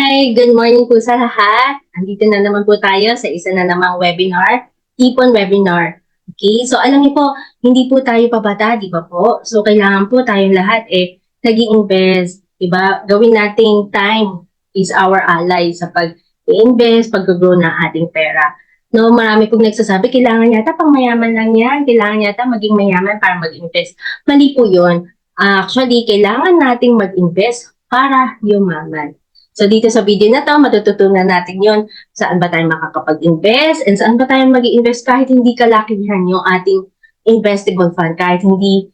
Hi! Good morning po sa lahat. Andito na naman po tayo sa isa na namang webinar, Ipon Webinar. Okay, so alam niyo po, hindi po tayo pabata, di ba po? So kailangan po tayong lahat nag-i-invest, di ba? Gawin nating time is our ally sa pag-i-invest, pag-grow ng ating pera. No, marami pong nagsasabi, kailangan yata pang mayaman lang yan, kailangan yata maging mayaman para mag-invest. Mali po yun. Actually, kailangan nating mag-invest para yumaman. So dito sa video na to, matututunan natin yon saan ba tayo makakapag-invest and saan ba tayo mag-i-invest kahit hindi kalakihan yung ating investable fund, kahit hindi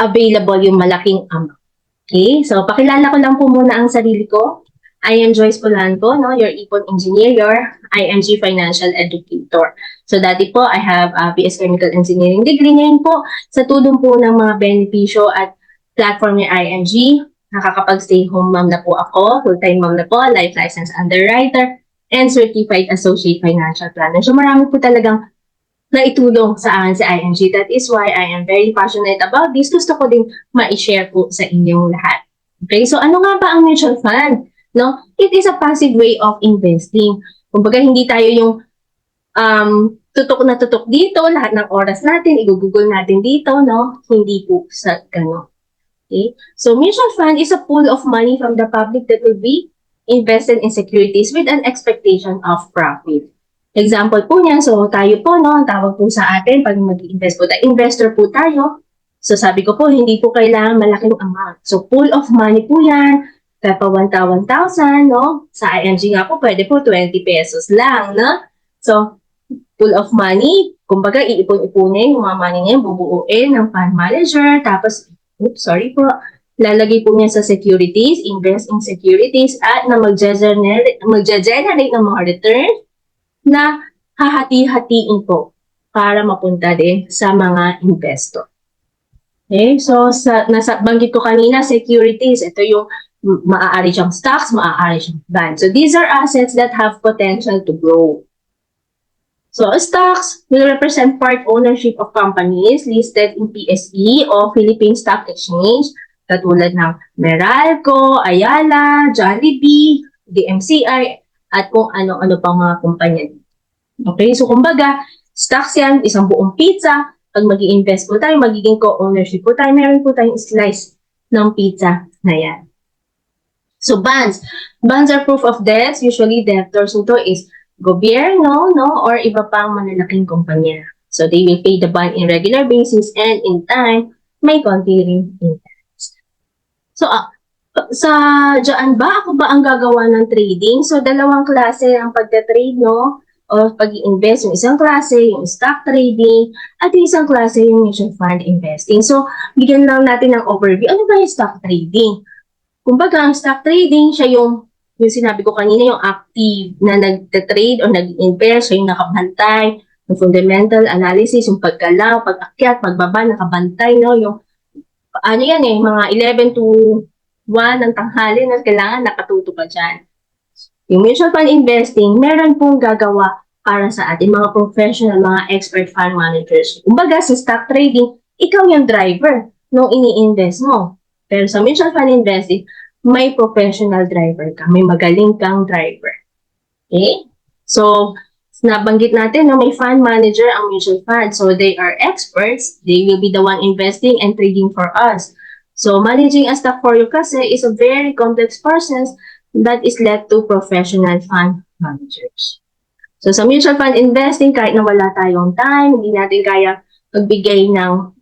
available yung malaking amount. Okay, so pakilala ko lang po muna ang sarili ko. I am Joyce Polanco, no, your Ipon Engineer, your IMG Financial Educator. So dati po, I have a BS Chemical Engineering degree. Ngayon po, sa tulong po ng mga benepisyo at platform ni IMG, nakakapag-stay home mom na po ako, full-time mom na po, life license underwriter, and certified associate financial planner. So marami po talagang naitulong sa akin sa IMG. That is why I am very passionate about this. Gusto ko din ma-share po sa inyong lahat. Okay, so ano nga ba ang mutual fund? No? It is a passive way of investing. Kumbaga hindi tayo yung tutok na tutok dito, lahat ng oras natin, i-google natin dito, no? Hindi po sa gano'n. Okay? So mutual fund is a pool of money from the public that will be invested in securities with an expectation of profit. Example po niyan, so tayo po, no, ang tawag po sa atin, pag mag-invest po tayo, investor po tayo. So sabi ko po, hindi po kailangan malaking amount. So pool of money po yan, kaya pa 1,000, no? Sa IMG nga po, pwede po 20 pesos lang, no? So, pool of money, kumbaga, iipon-ipunin, yung mga money niya, bubuuin ng fund manager, tapos lalagay po niya sa securities, invest in securities, at na mag-generate ng mga return na hahati-hatiin po para mapunta din sa mga investor. Okay, so banggit ko kanina, securities, ito yung maaari siyang stocks, maaari siyang bonds. So these are assets that have potential to grow. So stocks will represent part ownership of companies listed in PSE o Philippine Stock Exchange, katulad ng Meralco, Ayala, Jollibee, DMCI, at kung ano-ano pang mga kumpanya. Okay, so kumbaga, stocks yan, isang buong pizza. Pag mag-i-invest po tayo, magiging co-ownership po tayo, meron po tayong slice ng pizza na yan. So bonds. Bonds are proof of debts. Usually, debtors nito is gobyerno, no, or iba pang malalaking kumpanya. So they will pay the bond in regular basis and in time, may konti rin interest. So, dyan ba? Ako ba ang gagawa ng trading? So, dalawang klase ang pagta-trade, no? O pag-i-invest. Yung isang klase, yung stock trading, at yung isang klase, yung mutual fund investing. So, bigyan lang natin ng overview. Ano ba yung stock trading? Kumbaga, ang stock trading, siya yung sinabi ko kanina, yung active na nag-trade or nag-invest, siya yung nakabantay, yung fundamental analysis, yung paggalaw, pag-akyat, pagbaba, nakabantay, no? Yung, mga 11 to 1 ng tanghali na kailangan nakatuto ka dyan. Yung mutual fund investing, meron pong gagawa para sa ating mga professional, mga expert fund managers. Kumbaga, sa stock trading, ikaw yung driver nung ini-invest mo. Pero sa mutual fund investing, may professional driver ka, may magaling kang driver. Okay? So, nabanggit natin na may fund manager ang mutual fund. So, they are experts. They will be the one investing and trading for us. So, managing a stock for you kasi is a very complex process that is left to professional fund managers. So, sa mutual fund investing, kahit na wala tayong time, hindi natin kaya magbigay ng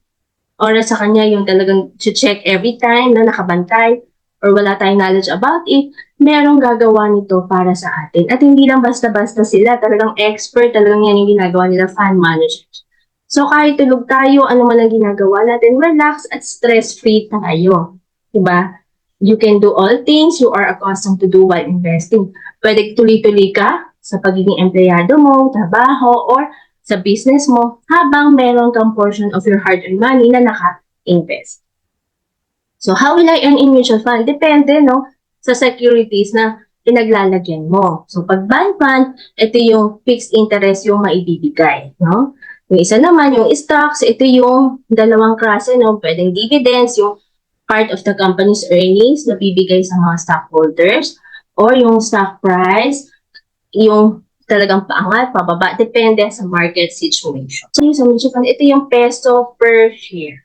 oras sa kanya yung talagang check every time na nakabantay, or wala tayong knowledge about it, merong gagawa nito para sa atin. At hindi lang basta-basta sila, talagang expert, talagang yan yung ginagawa nila, fund managers. So kahit tulog tayo, ano man ang ginagawa natin, relax at stress-free tayo. Diba? You can do all things you are accustomed to do while investing. Pwede tuloy-tuloy ka sa pagiging empleyado mo, trabaho, or sa business mo, habang meron kang portion of your hard-earned money na naka-invest. So, how will I earn in mutual fund? Depende, no, sa securities na pinaglalagyan mo. So, pag bond fund, ito yung fixed interest yung maibibigay, no? Yung isa naman, yung stocks, ito yung dalawang klase, no? Pwedeng dividends, yung part of the company's earnings na bibigay sa mga stockholders. or yung stock price, yung talagang paangat, pababa, depende sa market situation. So, sa mutual fund, ito yung peso per share.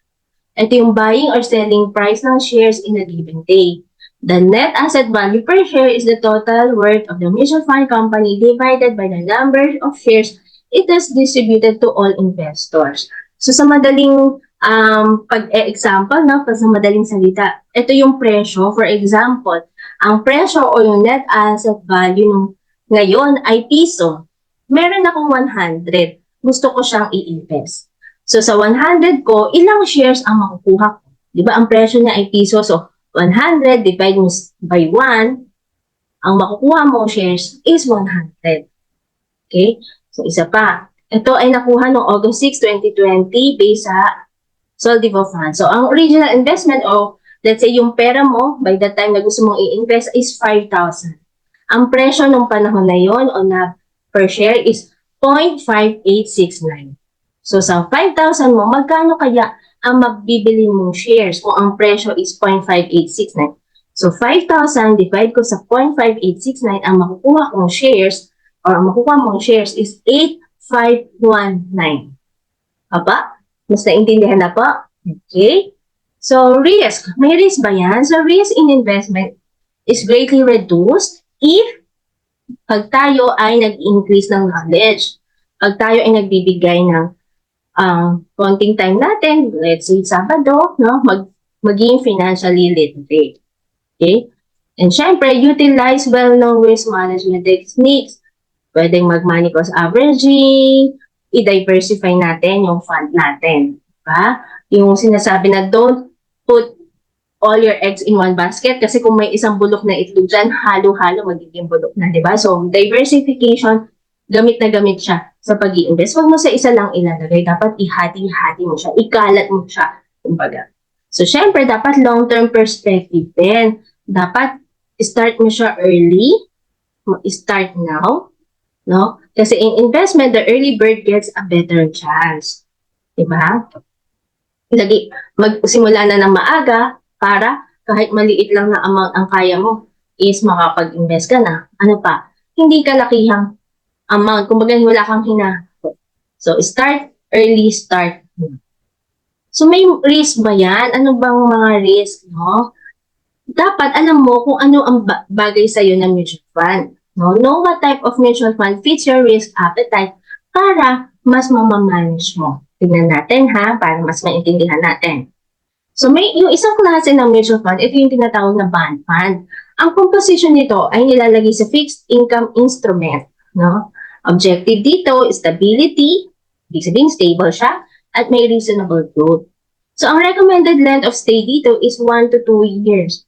Ito yung buying or selling price ng shares in a given day. The net asset value per share is the total worth of the mutual fund company divided by the number of shares it has distributed to all investors. So sa madaling pag-example, no, sa madaling salita, ito yung presyo. For example, ang presyo o yung net asset value ng ngayon ay piso. Meron akong 100. Gusto ko siyang i-invest. So sa 100 ko, ilang shares ang makukuha ko? Di ba ang presyo niya ay piso? So 100 divided by 1, ang makukuha mo shares is 100. Okay? So isa pa. Ito ay nakuha noong August 6, 2020 based sa Soldivo Fund. So ang original investment o let's say yung pera mo by the time na gusto mong i-invest is 5,000. Ang presyo nung panahon na yon o na per share is 0.5869. So sa 5,000 mo, magkano kaya ang mabibili mong shares kung ang presyo is 0.5869? So 5,000 divide ko sa 0.5869, ang makukuha kong shares or ang makukuha mong shares is 8,519. Aba? Mas naintindihan na po? Okay? So risk. May risk ba yan? So risk in investment is greatly reduced if pag tayo ay nag-increase ng knowledge. Pag tayo ay nagbibigay ng konting time natin, let's say Sabado, no, maging financially literate. Okay? And syempre, utilize well-known risk management techniques. Pwedeng mag-money cost averaging, i-diversify natin yung fund natin. Diba? Yung sinasabi na don't put all your eggs in one basket kasi kung may isang bulok na itlog dyan, halo-halo magiging bulok na. Diba? So, diversification, gamit na gamit siya sa pag-i-invest. Huwag mo sa isa lang ilalagay. Dapat ihati-hati mo siya. Ikalat mo siya. Kumbaga. So, syempre, dapat long-term perspective din. Dapat start mo siya early. Start now. No? Kasi in investment, the early bird gets a better chance. Diba? Lagi, magsimula na ng maaga para kahit maliit lang na amount ang kaya mo is makapag-invest ka na. Ano pa? Hindi kalakihang amount. Kumbaga, wala kang hinahanap. So, start early, start. So, may risk ba yan? Ano bang mga risk, no? Dapat alam mo kung ano ang bagay sa'yo ng mutual fund. No? Know what type of mutual fund fits your risk appetite para mas mamamanage mo. Tignan natin, ha? Para mas maintindihan natin. So, yung isang klase ng mutual fund, ito yung tinatawag na bond fund. Ang composition nito ay nilalagay sa fixed income instrument, no? Objective dito, stability, ibig sabihin stable siya, at may reasonable growth. So, ang recommended length of stay dito is 1 to 2 years.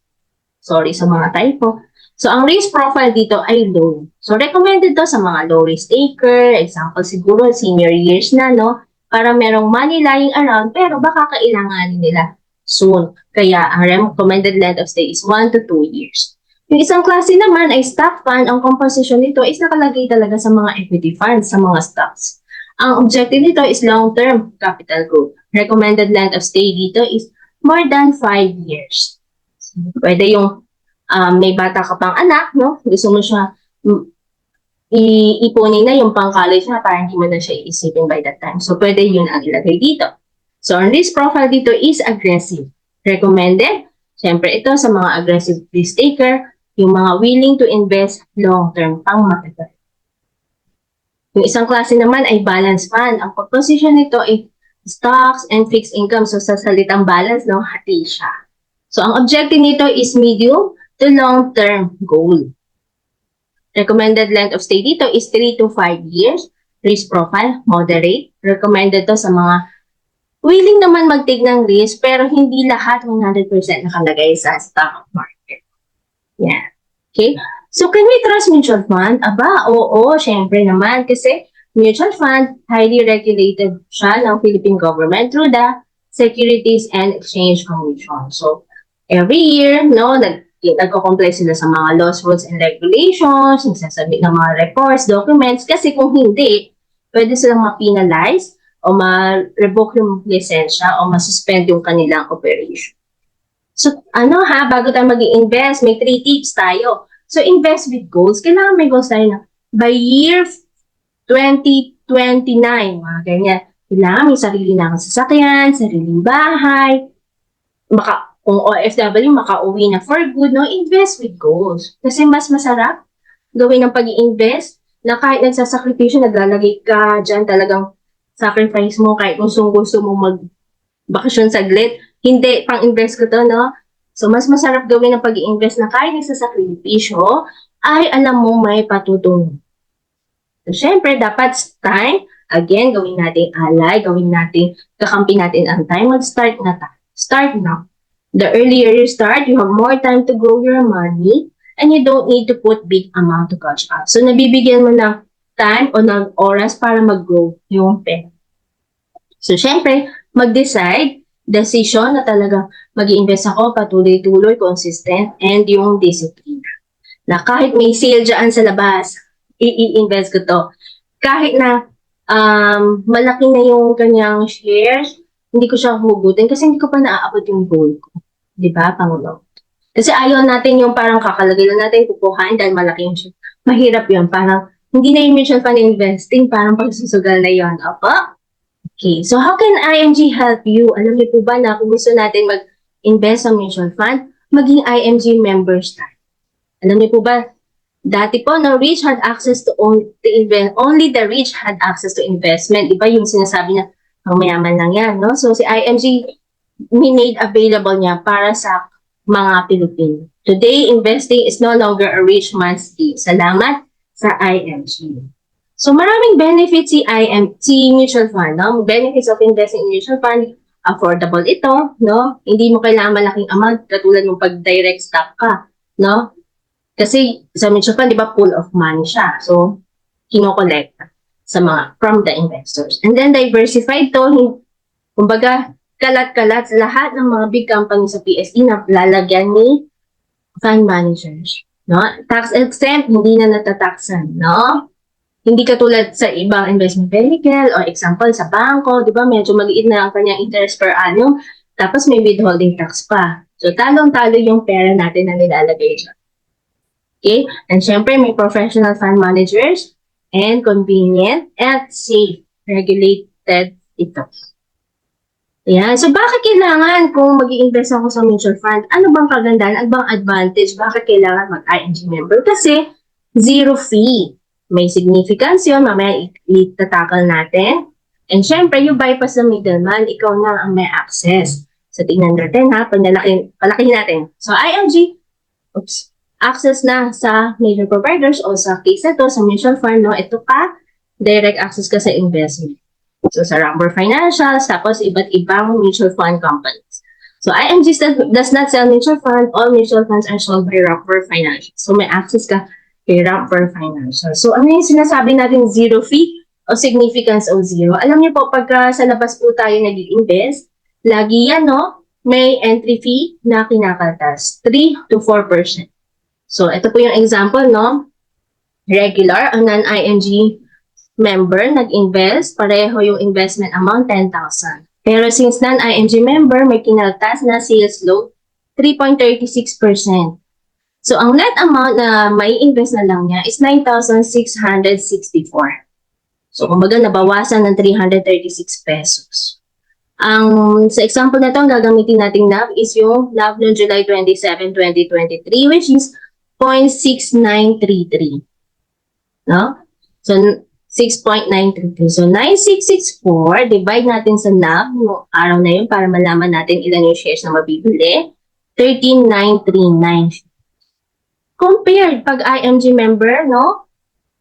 Sorry sa mga typo. So, ang risk profile dito ay low. So, recommended to sa mga low risk taker, example siguro senior years na, no? Para merong money lying around, pero baka kailanganin nila soon. Kaya, ang recommended length of stay is 1 to 2 years. Yung isang klase naman ay stock fund. Ang composition nito is nakalagay talaga sa mga equity funds, sa mga stocks. Ang objective nito is long-term capital growth. Recommended length of stay dito is more than 5 years. Pwede yung may bata ka pang anak, no? Gusto mo siya iipunin na yung pang-college na para hindi mo na siya iisipin by that time. So, pwede yun ang ilagay dito. So, ang risk profile dito is aggressive. Recommended, syempre ito sa mga aggressive risk taker, yung mga willing to invest long-term pang matagal. Yung isang klase naman ay balance fund. Ang composition nito ay stocks and fixed income. So, sa salitang balance, no, hati siya. So, ang objective nito is medium to long-term goal. Recommended length of stay dito is 3 to 5 years. Risk profile, moderate. Recommended to sa mga willing naman mag-take ng risk pero hindi lahat 100% nakalagay sa stock market. Yeah. Okay? So, can we trust mutual fund? Aba, oo, syempre naman. Kasi mutual fund, highly regulated siya ng Philippine government through the Securities and Exchange Commission. So, every year, no, nagko-comply sila sa mga laws, rules, and regulations, nagsasabit ng mga reports, documents, kasi kung hindi, pwede silang ma-penalize o ma-revoke yung lisensya o ma-suspend yung kanilang operation. So, bago tayo mag-i-invest, may 3 tips tayo. So, invest with goals. Kailangan may goals tayo na by year 2029, mga ganyan. Kailangan may sarili na akong sasakyan, sariling bahay, kung OFW, makauwi na for good, no? Invest with goals. Kasi mas masarap gawin ng pag-i-invest na kahit nagsasakripisyo, naglalagay ka dyan talagang sacrifice mo kahit gusto mo mag-bakasyon saglit. Hindi, pang-invest ko to, no? So, mas masarap gawin ng pag-i-invest na kahit nagsasakripisyo, ay alam mo may patutungo. So, syempre, dapat time, again, gawin natin alay, kakampi natin ang time, mag-start na tayo. Start now. The earlier you start, you have more time to grow your money and you don't need to put big amount to catch up. So, nabibigyan mo ng time o ng oras para mag-grow yung pera. So, syempre, mag-decide, decision na talaga mag-i-invest ako, patuloy-tuloy, consistent, and yung discipline. Na kahit may sale dyan sa labas, i-invest ko to. Kahit na malaki na yung kanyang shares, hindi ko siya hugutin kasi hindi ko pa naaabot yung goal ko. Di ba, Pangulo? Kasi ayaw natin yung parang kakalagay lang natin kukuhain dahil malaki yung share. Mahirap yun. Parang hindi na yung mutual fund investing, parang pagsusugal na yun. Opo? Okay. So, how can IMG help you? Alam niyo po ba na kung gusto natin mag-invest sa mutual fund, maging IMG members tayo. Alam niyo po ba, dati po, no, rich had access to only the rich had access to investment. Diba yung sinasabi niya, ang mayaman lang yan, no? So, si IMG, made available niya para sa mga Pilipino. Today, investing is no longer a rich man's game. Salamat sa IMG. So, maraming benefits si mutual fund, no? Benefits of investing in mutual fund, affordable ito, no? Hindi mo kailangan malaking amount katulad ng pag-direct stock ka, no? Kasi sa mutual fund, di ba, pool of money siya. So, kino-collect from the investors. And then, diversified to, kumbaga, kalat-kalat lahat ng mga big companies sa PSE na lalagyan ni fund managers. No? Tax exempt, hindi na natataksan. No? Hindi katulad sa ibang investment vehicle or example sa bangko, di ba, medyo maliit na ang kanyang interest per annum, tapos may withholding tax pa. So, talong-talo yung pera natin na nilalagay dyan. Okay? And syempre, may professional fund managers and convenient and safe, regulated ito. Yan. So, bakit kailangan kung mag-i-invest ako sa mutual fund? Ano bang kagandahan? Ano bang advantage? Bakit kailangan mag-IMG member? Kasi, zero fee. May significance yun. Mamaya itatakal natin. And syempre, you bypass the middleman. Ikaw na ang may access. So, tingnan natin ha. Palakihin natin. So, IMG, access na sa major providers o sa case na to, sa mutual fund, no? Ito pa, direct access ka sa investment. So, sa Rumber Financials, tapos iba't ibang mutual fund companies. So, IMG does not sell mutual fund. All mutual funds are sold by Rumber Financials. So, may access ka kay Rumber Financials. So, ano yung sinasabi natin zero fee o significance of zero? Alam niyo po, pagka sa labas po tayo nag-i-invest, lagi yan, no? May entry fee na kinakaltas, 3 to 4%. So, ito po yung example, no? Regular, ang non-IMG member nag-invest, pareho yung investment amount, 10,000. Pero since non-IMG member, may kinaltas na sales load, 3.36%. So, ang net amount na may invest na lang niya is 9,664. So, kumbaga, nabawasan ng 336 pesos. Sa example na ito, ang gagamitin nating NAV is yung NAV noong July 27, 2023, which is 0.6933. No? So, 6.933. So, 9,664, divide natin sa NAV yung araw na yun para malaman natin ilan yung shares na mabibili. 13,939. Compared, pag IMG member, no?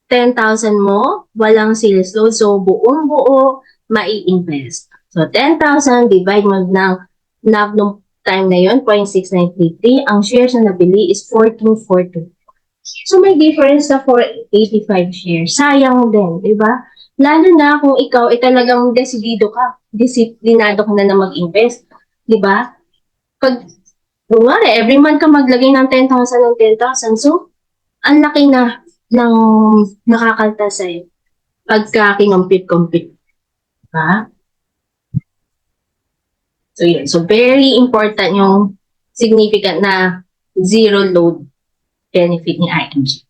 10,000 mo, walang sales load. So, buong-buo, mai-invest. So, 10,000, divide mo ng NAV nung time na yun, 0.6933. Ang shares na nabili is 1442. So, may difference na 485 shares. Sayang din, di ba? Lalo na kung ikaw ay talagang disiplinado ka na mag-invest. Di ba? Pag, every month ka maglagay ng 10,000 ng 10,000. So, ang laki na ng nakakalta sa'yo. Pagka kinompute. Diba? So, yun. So, very important yung significant na zero load benefit ni IMG.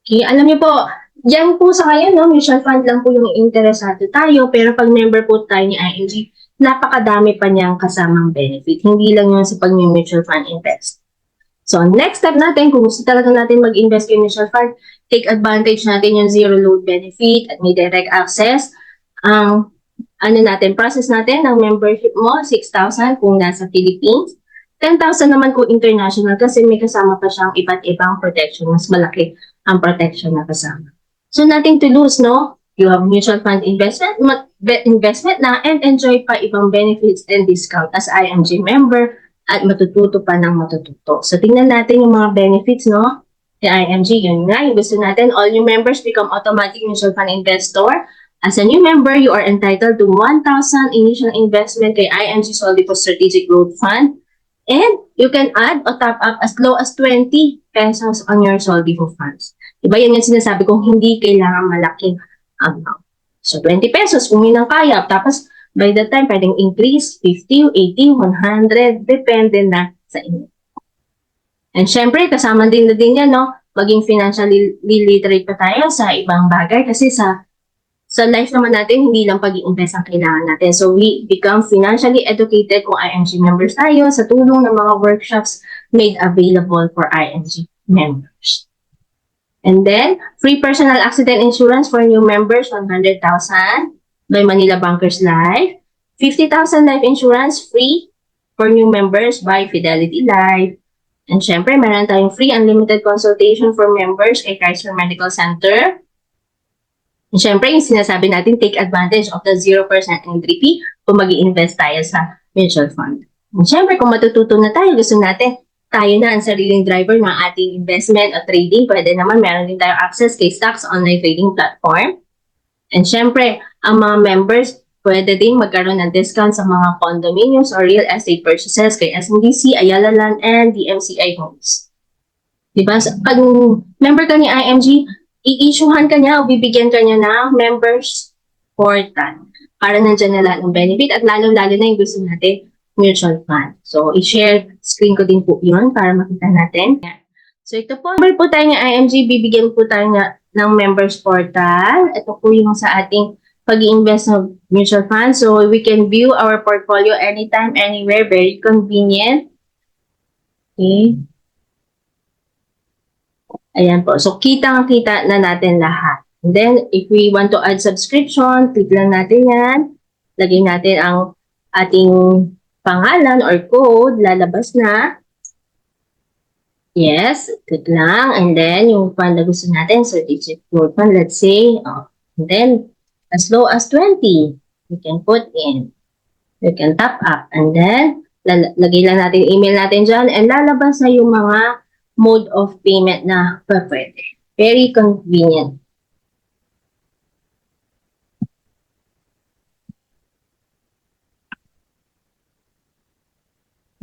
Okay, alam niyo po, yan po sa ngayon, no, mutual fund lang po yung interesado tayo, pero pag member po tayo ni IMG, napakadami pa niyang kasamang benefit. Hindi lang yun sa pag-mutual fund invest. So, next step natin, kung gusto talaga natin mag-invest in mutual fund, take advantage natin yung zero load benefit at may direct access. Ang process natin ng membership mo, 6,000 kung nasa Philippines. 10,000 naman kung international kasi may kasama pa siyang iba't ibang protection. Mas malaki ang protection na kasama. So, nothing to lose, no? You have mutual fund investment na and enjoy pa ibang benefits and discount as IMG member at matututo pa ng matututo. So, tingnan natin yung mga benefits, no? Sa IMG, yun nga, yung gusto natin, all new members become automatic mutual fund investor. As a new member, you are entitled to 1,000 initial investment kay IMG Soldico Strategic Growth Fund. And you can add or top up as low as 20 pesos on your Soldico funds. Diba yan yung sinasabi kong hindi kailangan malaking amount. So 20 pesos kung yun ang kaya. Tapos by the time pwedeng increase 50, 80, 100, depende na sa inyo. And syempre, kasama din yan, no? Maging financially literate pa tayo sa ibang bagay kasi sa life naman natin, hindi lang pag-i-invest ang kailangan natin. So, we become financially educated kung IMG members tayo sa tulong ng mga workshops made available for IMG members. And then, free personal accident insurance for new members, 100,000 by Manila Bankers Life. 50,000 life insurance free for new members by Fidelity Life. And syempre, meron tayong free unlimited consultation for members kay Kaiser Medical Center. And syempre, yung sinasabi natin, take advantage of the 0% entry fee kung mag-i-invest tayo sa mutual fund. And syempre, kung matututo na tayo, gusto natin, tayo na ang sariling driver ng ating investment at trading. Pwede naman, meron din tayo access kay Stocks online trading platform. And syempre, ang mga members, pwede din magkaroon ng discount sa mga condominiums or real estate purchases kay SMBC, Ayala Land, and DMCI Homes. Diba? Pag member ka ni IMG, i-issuehan ka niya o bibigyan ka niya ng members portal para nandiyan na lahat ng benefit at lalo-lalo na yung gusto natin, mutual fund. So, i-share screen ko din po yun para makita natin. So, ito po, member po tayo ng IMG, bibigyan po tayo ng members portal. Ito po yung sa ating pag-i-invest ng mutual fund. So, we can view our portfolio anytime, anywhere, very convenient. Okay. Ayan po. So, kitang-kita na natin lahat. And then, if we want to add subscription, click lang natin yan. Lagay natin ang ating pangalan or code. Lalabas na. Yes, click lang. And then, yung fund na gusto natin, strategic growth fund, let's say. And then, as low as 20, we can put in. We can top up. And then, lagay lang natin email natin dyan. And lalabas na yung mga mode of payment na pwede. Very convenient.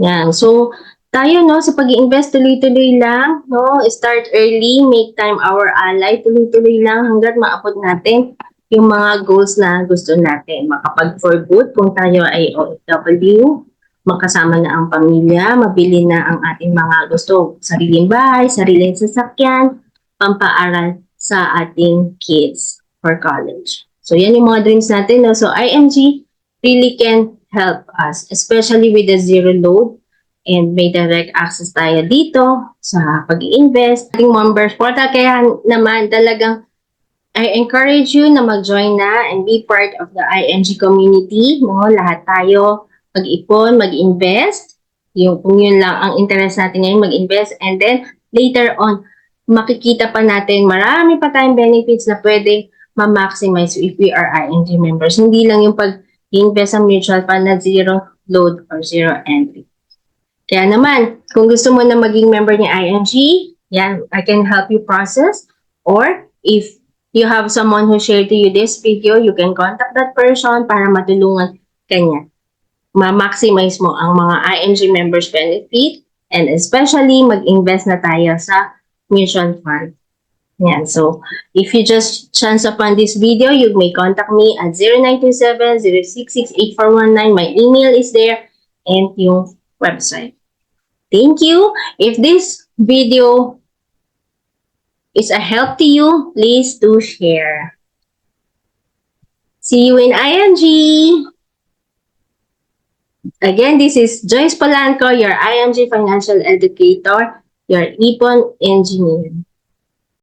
Yan. So, tayo, no, sa pag-i-invest, tuloy-tuloy lang, no? Start early, make time our ally, tuloy-tuloy lang hanggat maabot natin yung mga goals na gusto natin. Makapag-for good kung tayo ay OFW, makasama na ang pamilya, mabili na ang ating mga gusto, sariling bahay, sariling sasakyan, pampaaral sa ating kids for college. So, yan yung mga dreams natin. No? So, IMG really can help us, especially with the zero load and may direct access tayo dito sa pag-i-invest. Ating members portal, kaya naman talagang I encourage you na mag-join na and be part of the IMG community. No? Lahat tayo mag-ipon, mag-invest. Kung yun lang ang interest natin ngayon, mag-invest. And then, later on, makikita pa natin, marami pa tayong benefits na pwede ma-maximize if we are IMG members. Hindi lang yung pag-invest sa mutual fund na zero load or zero entry. Kaya naman, kung gusto mo na maging member ni IMG, yan, I can help you process. Or, if you have someone who shared to you this video, you can contact that person para matulungan kanya. Ma-maximize mo ang mga IMG members benefit and especially mag-invest na tayo sa mutual fund. Yan. So, if you just chance upon this video, you may contact me at 0927-066-8419. My email is there and yung website. Thank you. If this video is a help to you, please do share. See you in IMG. Again, this is Joyce Polanco, your IMG Financial Educator, your Ipon Engineer.